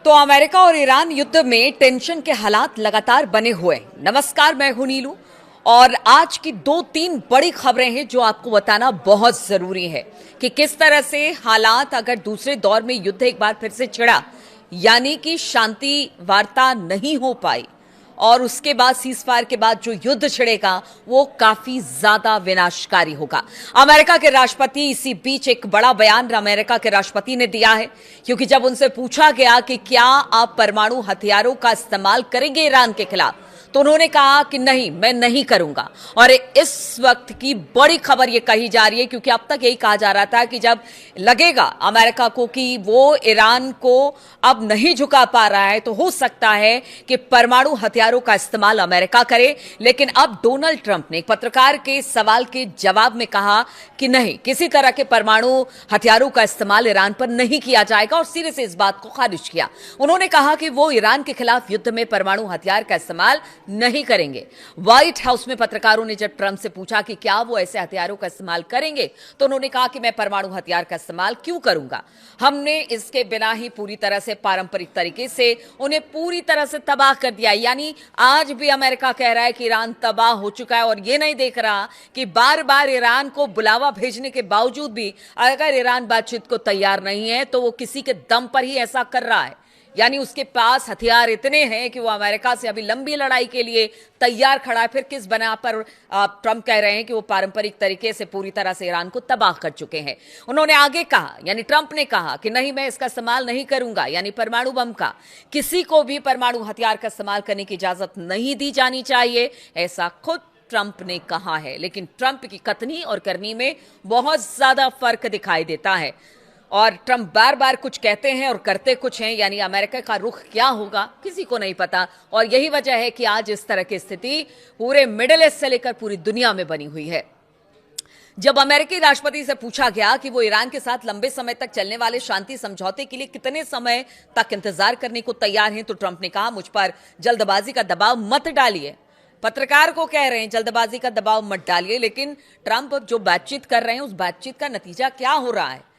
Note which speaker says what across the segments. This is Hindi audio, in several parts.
Speaker 1: तो अमेरिका और ईरान युद्ध में टेंशन के हालात लगातार बने हुए हैं। नमस्कार, मैं हूं नीलू और आज की दो तीन बड़ी खबरें हैं जो आपको बताना बहुत जरूरी है कि किस तरह से हालात अगर दूसरे दौर में युद्ध एक बार फिर से छिड़ा, यानी कि शांति वार्ता नहीं हो पाई और उसके बाद सीजफायर के बाद जो युद्ध छिड़ेगा वो काफी ज्यादा विनाशकारी होगा। अमेरिका के राष्ट्रपति इसी बीच एक बड़ा बयान अमेरिका के राष्ट्रपति ने दिया है, क्योंकि जब उनसे पूछा गया कि क्या आप परमाणु हथियारों का इस्तेमाल करेंगे ईरान के खिलाफ, तो उन्होंने कहा कि नहीं, मैं नहीं करूंगा। और इस वक्त की बड़ी खबर यह कही जा रही है, क्योंकि अब तक यही कहा जा रहा था कि जब लगेगा अमेरिका को कि वो ईरान को अब नहीं झुका पा रहा है तो हो सकता है कि परमाणु हथियारों का इस्तेमाल अमेरिका करे। लेकिन अब डोनाल्ड ट्रंप ने एक पत्रकार के सवाल के जवाब में कहा कि नहीं, किसी तरह के परमाणु हथियारों का इस्तेमाल ईरान पर नहीं किया जाएगा और सिरे से इस बात को खारिज किया। उन्होंने कहा कि वो ईरान के खिलाफ युद्ध में परमाणु हथियार का इस्तेमाल नहीं करेंगे। व्हाइट हाउस में पत्रकारों ने जब ट्रंप से पूछा कि क्या वो ऐसे हथियारों का इस्तेमाल करेंगे, तो उन्होंने कहा कि मैं परमाणु हथियार का इस्तेमाल क्यों करूंगा, हमने इसके बिना ही पूरी तरह से पारंपरिक तरीके से उन्हें पूरी तरह से तबाह कर दिया। यानी आज भी अमेरिका कह रहा है कि ईरान तबाह हो चुका है और ये नहीं देख रहा कि बार बार ईरान को बुलावा भेजने के बावजूद भी अगर ईरान बातचीत को तैयार नहीं है तो वो किसी के दम पर ही ऐसा कर रहा है। यानी उसके पास हथियार इतने हैं कि वो अमेरिका से अभी लंबी लड़ाई के लिए तैयार खड़ा है। फिर किस बना पर ट्रंप कह रहे हैं कि वो पारंपरिक तरीके से पूरी तरह से ईरान को तबाह कर चुके हैं। उन्होंने आगे कहा, यानी ट्रंप ने कहा कि नहीं, मैं इसका इस्तेमाल नहीं करूंगा, यानी परमाणु बम का। किसी को भी परमाणु हथियार का इस्तेमाल करने की इजाजत नहीं दी जानी चाहिए, ऐसा खुद ट्रंप ने कहा है। लेकिन ट्रंप की कथनी और करनी में बहुत ज्यादा फर्क दिखाई देता है और ट्रंप बार बार कुछ कहते हैं और करते कुछ हैं। यानी अमेरिका का रुख क्या होगा किसी को नहीं पता, और यही वजह है कि आज इस तरह की स्थिति पूरे मिडिल ईस्ट से लेकर पूरी दुनिया में बनी हुई है। जब अमेरिकी राष्ट्रपति से पूछा गया कि वो ईरान के साथ लंबे समय तक चलने वाले शांति समझौते के लिए कितने समय तक इंतजार करने को तैयार हैं, तो ट्रंप ने कहा, मुझ पर जल्दबाजी का दबाव मत डालिए। पत्रकार को कह रहे हैं जल्दबाजी का दबाव मत डालिए, लेकिन ट्रंप जो बातचीत कर रहे हैं उस बातचीत का नतीजा क्या हो रहा है?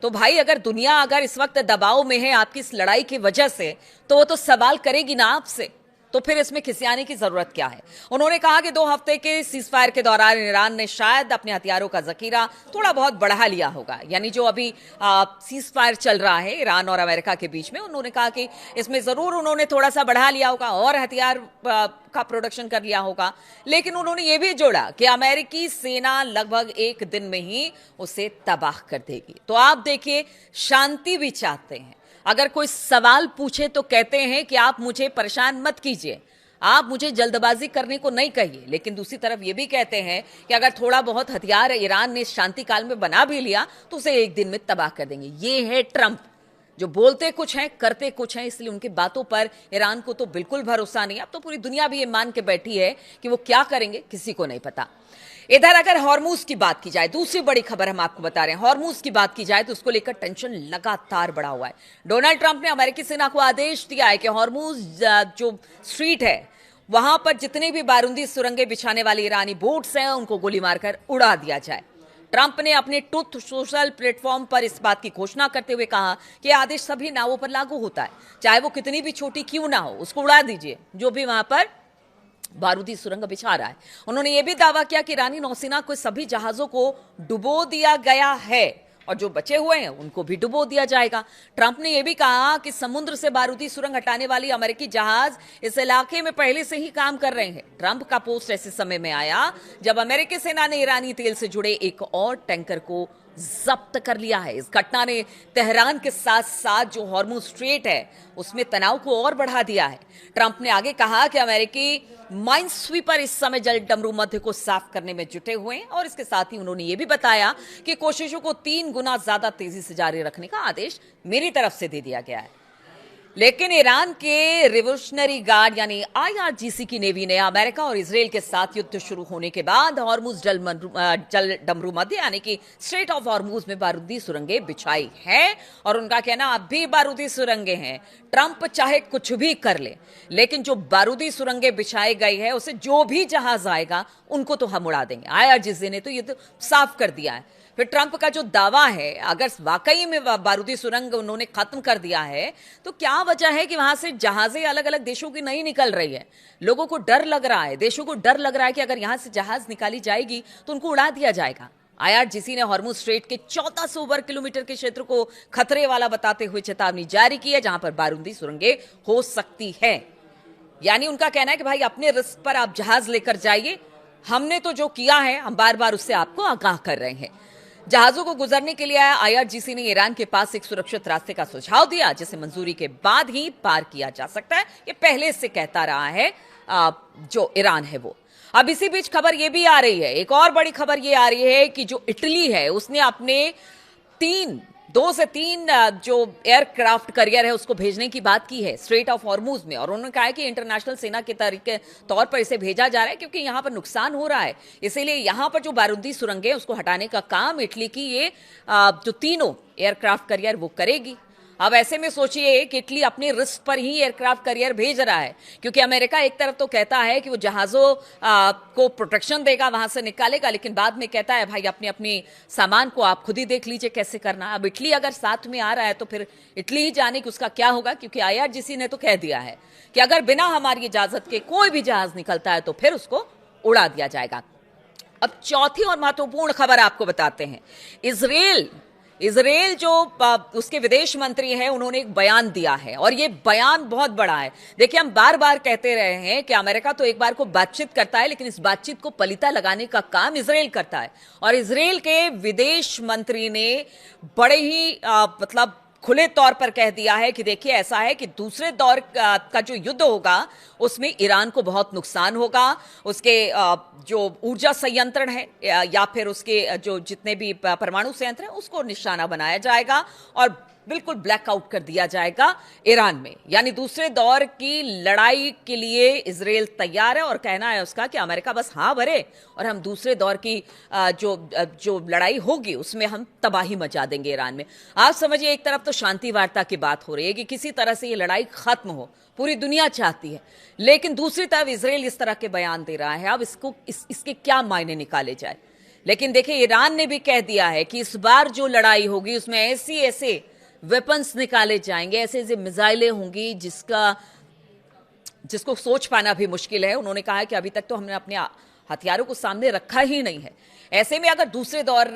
Speaker 1: तो भाई, अगर दुनिया अगर इस वक्त दबाव में है आपकी इस लड़ाई की वजह से, तो वो तो सवाल करेगी ना आपसे, तो फिर इसमें खिसियाने की जरूरत क्या है? उन्होंने कहा कि 2 हफ्ते के सीजफायर के दौरान ईरान ने शायद अपने हथियारों का जखीरा थोड़ा बहुत बढ़ा लिया होगा। यानी जो अभी सीजफायर चल रहा है ईरान और अमेरिका के बीच में, उन्होंने कहा कि इसमें जरूर उन्होंने थोड़ा सा बढ़ा लिया होगा और हथियार का प्रोडक्शन कर लिया होगा। लेकिन उन्होंने ये भी जोड़ा कि अमेरिकी सेना लगभग 1 दिन में ही उसे तबाह कर देगी। तो आप देखिए, शांति भी चाहते हैं। अगर कोई सवाल पूछे तो कहते हैं कि आप मुझे परेशान मत कीजिए, आप मुझे जल्दबाजी करने को नहीं कहिए। लेकिन दूसरी तरफ ये भी कहते हैं कि अगर थोड़ा बहुत हथियार ईरान ने शांति काल में बना भी लिया तो उसे 1 दिन में तबाह कर देंगे। ये है ट्रंप, जो बोलते कुछ हैं करते कुछ हैं। इसलिए उनकी बातों पर ईरान को तो बिल्कुल भरोसा नहीं। अब तो पूरी दुनिया भी ये मान के बैठी है कि वो क्या करेंगे किसी को नहीं पता। इधर अगर हॉर्मूज की बात की जाए, दूसरी बड़ी खबर हम आपको बता रहे हैं, हॉर्मूज की बात की जाए तो उसको लेकर टेंशन लगातार बढ़ा हुआ है। डोनाल्ड ट्रंप ने अमेरिकी सेना को आदेश दिया है कि हॉर्मूज जो स्ट्रीट है वहां पर जितने भी बारूदी सुरंगें बिछाने वाले ईरानी बोट्स हैं उनको गोली मारकर उड़ा दिया जाए। ट्रंप ने अपने ट्रुथ सोशल प्लेटफॉर्म पर इस बात की घोषणा करते हुए कहा कि आदेश सभी नावों पर लागू होता है, चाहे वो कितनी भी छोटी क्यों ना हो, उसको उड़ा दीजिए जो भी वहां पर बारूदी सुरंग बिछा रहा है। उन्होंने यह भी दावा किया कि ईरानी नौसेना के सभी जहाजों को डुबो दिया गया है और जो बचे हुए हैं उनको भी डुबो दिया जाएगा। ट्रंप ने यह भी कहा कि समुद्र से बारूदी सुरंग हटाने वाली अमेरिकी जहाज इस इलाके में पहले से ही काम कर रहे हैं। ट्रंप का पोस्ट ऐसे समय में आया जब अमेरिकी सेना ने ईरानी तेल से जुड़े एक और टैंकर को जब्त कर लिया है। इस घटना ने तेहरान के साथ साथ जो हॉर्मूज स्ट्रेट है उसमें तनाव को और बढ़ा दिया है। ट्रंप ने आगे कहा कि अमेरिकी माइन स्वीपर इस समय जल डमरू मध्य को साफ करने में जुटे हुए हैं और इसके साथ ही उन्होंने ये भी बताया कि कोशिशों को 3 गुना ज्यादा तेजी से जारी रखने का आदेश मेरी तरफ से दे दिया गया है। लेकिन ईरान के रिवोल्यूशनरी गार्ड यानी आईआरजीसी की नेवी ने अमेरिका और इजराइल के साथ युद्ध शुरू होने के बाद हॉर्मूज जल डमरू मध्य यानी कि स्ट्रेट ऑफ हॉर्मूज में बारूदी सुरंगें बिछाई हैं और उनका कहना अब भी बारूदी सुरंगें हैं। ट्रंप चाहे कुछ भी कर ले, लेकिन जो बारूदी सुरंगें बिछाई गई है उसे जो भी जहाज आएगा उनको तो हम उड़ा देंगे। आईआरजीसी ने तो ये तो साफ कर दिया है। फिर ट्रंप का जो दावा है, अगर वाकई में बारूदी सुरंग उन्होंने खत्म कर दिया है, तो क्या वजह है कि वहां से जहाजें अलग अलग देशों की नहीं निकल रही है? लोगों को डर लग रहा है, देशों को डर लग रहा है कि अगर यहां से जहाज निकाली जाएगी तो उनको उड़ा दिया जाएगा। आईआरजीसी ने हॉर्मुज स्ट्रेट के 1400 वर्ग किलोमीटर के क्षेत्र को खतरे वाला बताते हुए चेतावनी जारी की है, जहां पर बारूदी सुरंगें हो सकती है। यानी उनका कहना है कि भाई अपने रिस्क पर आप जहाज लेकर जाइए, हमने तो जो किया है हम बार बार उससे आपको आगाह कर रहे हैं। जहाजों को गुजरने के लिए आईआरजीसी ने ईरान के पास एक सुरक्षित रास्ते का सुझाव दिया, जिसे मंजूरी के बाद ही पार किया जा सकता है। ये पहले से कहता रहा है जो ईरान है वो। अब इसी बीच खबर ये भी आ रही है, एक और बड़ी खबर ये आ रही है कि जो इटली है उसने अपने 2 से 3 जो एयरक्राफ्ट करियर है उसको भेजने की बात की है स्ट्रेट ऑफ हॉर्मुज में। और उन्होंने कहा है कि इंटरनेशनल सेना के तौर पर इसे भेजा जा रहा है, क्योंकि यहां पर नुकसान हो रहा है। इसीलिए यहां पर जो बारूदी सुरंगें उसको हटाने का काम इटली की ये जो तीनों एयरक्राफ्ट करियर वो करेगी। अब ऐसे में सोचिए कि इटली अपने रिस्क पर ही एयरक्राफ्ट करियर भेज रहा है, क्योंकि अमेरिका एक तरफ तो कहता है कि वो जहाजों को प्रोटेक्शन देगा, वहां से निकालेगा, लेकिन बाद में कहता है भाई अपने अपने सामान को आप खुद ही देख लीजिए कैसे करना। अब इटली अगर साथ में आ रहा है तो फिर इटली ही जाने कि उसका क्या होगा, क्योंकि आईआरजीसी ने तो कह दिया है कि अगर बिना हमारी इजाजत के कोई भी जहाज निकलता है तो फिर उसको उड़ा दिया जाएगा। अब चौथी और महत्वपूर्ण खबर आपको बताते हैं। इजराइल जो उसके विदेश मंत्री हैं उन्होंने एक बयान दिया है, और ये बयान बहुत बड़ा है। देखिए, हम बार बार कहते रहे हैं कि अमेरिका तो एक बार को बातचीत करता है, लेकिन इस बातचीत को पलीता लगाने का काम इजराइल करता है। और इजराइल के विदेश मंत्री ने बड़े ही मतलब खुले तौर पर कह दिया है कि देखिए ऐसा है कि दूसरे दौर का जो युद्ध होगा उसमें ईरान को बहुत नुकसान होगा। उसके जो ऊर्जा संयंत्र है या फिर उसके जो जितने भी परमाणु संयंत्र हैं उसको निशाना बनाया जाएगा और बिल्कुल ब्लैकआउट कर दिया जाएगा ईरान में। यानी दूसरे दौर की लड़ाई के लिए इजराइल तैयार है, और कहना है उसका कि अमेरिका बस हाँ भरे और हम दूसरे दौर की जो लड़ाई होगी उसमें हम तबाही मचा देंगे ईरान में। आप समझिए, एक तरफ तो शांति वार्ता की बात हो रही है कि किसी तरह से ये लड़ाई खत्म हो, पूरी दुनिया चाहती है, लेकिन दूसरी तरफ इजराइल इस तरह के बयान दे रहा है। अब इसके क्या मायने निकाले जाए। लेकिन देखिए, ईरान ने भी कह दिया है कि इस बार जो लड़ाई होगी उसमें ऐसे वेपन्स निकाले जाएंगे, ऐसे ऐसे मिसाइलें होंगी जिसको सोच पाना भी मुश्किल है। उन्होंने कहा है कि अभी तक तो हमने अपने हथियारों को सामने रखा ही नहीं है। ऐसे में अगर दूसरे दौर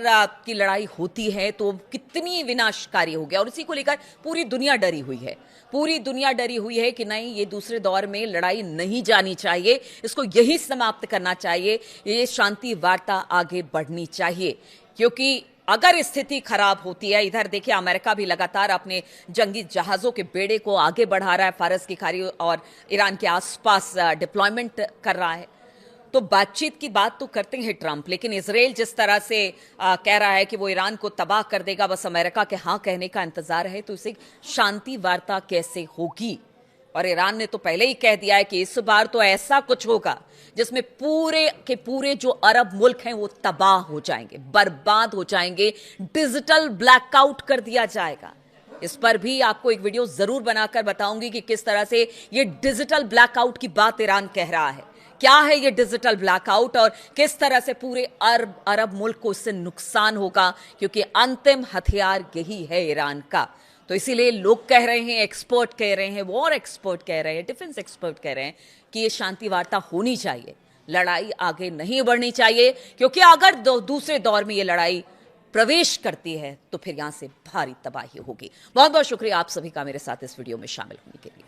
Speaker 1: की लड़ाई होती है तो कितनी विनाशकारी होगी, और इसी को लेकर पूरी दुनिया डरी हुई है। पूरी दुनिया डरी हुई है कि नहीं, ये दूसरे दौर में लड़ाई नहीं जानी चाहिए, इसको यही समाप्त करना चाहिए, ये शांति वार्ता आगे बढ़नी चाहिए। क्योंकि अगर स्थिति खराब होती है, इधर देखिए अमेरिका भी लगातार अपने जंगी जहाजों के बेड़े को आगे बढ़ा रहा है, फारस की खाड़ी और ईरान के आसपास डिप्लॉयमेंट कर रहा है। तो बातचीत की बात तो करते हैं ट्रंप, लेकिन इजराइल जिस तरह से कह रहा है कि वो ईरान को तबाह कर देगा, बस अमेरिका के हाँ कहने का इंतजार है, तो इसे शांति वार्ता कैसे होगी। और ईरान ने तो पहले ही कह दिया है कि इस बार तो ऐसा कुछ होगा जिसमें पूरे के पूरे जो अरब मुल्क हैं वो तबाह हो जाएंगे, बर्बाद हो जाएंगे, डिजिटल ब्लैकआउट कर दिया जाएगा। इस पर भी आपको एक वीडियो जरूर बनाकर बताऊंगी कि किस तरह से ये डिजिटल ब्लैकआउट की बात ईरान कह रहा है। क्या है ये डिजिटल ब्लैकआउट और किस तरह से पूरे अरब मुल्क को इससे नुकसान होगा, क्योंकि अंतिम हथियार यही है ईरान का। तो इसीलिए लोग कह रहे हैं, एक्सपर्ट कह रहे हैं, वॉर एक्सपर्ट कह रहे हैं, डिफेंस एक्सपर्ट कह रहे हैं कि ये शांति वार्ता होनी चाहिए, लड़ाई आगे नहीं बढ़नी चाहिए, क्योंकि अगर दूसरे दौर में ये लड़ाई प्रवेश करती है तो फिर यहां से भारी तबाही होगी। बहुत बहुत शुक्रिया आप सभी का मेरे साथ इस वीडियो में शामिल होने के लिए।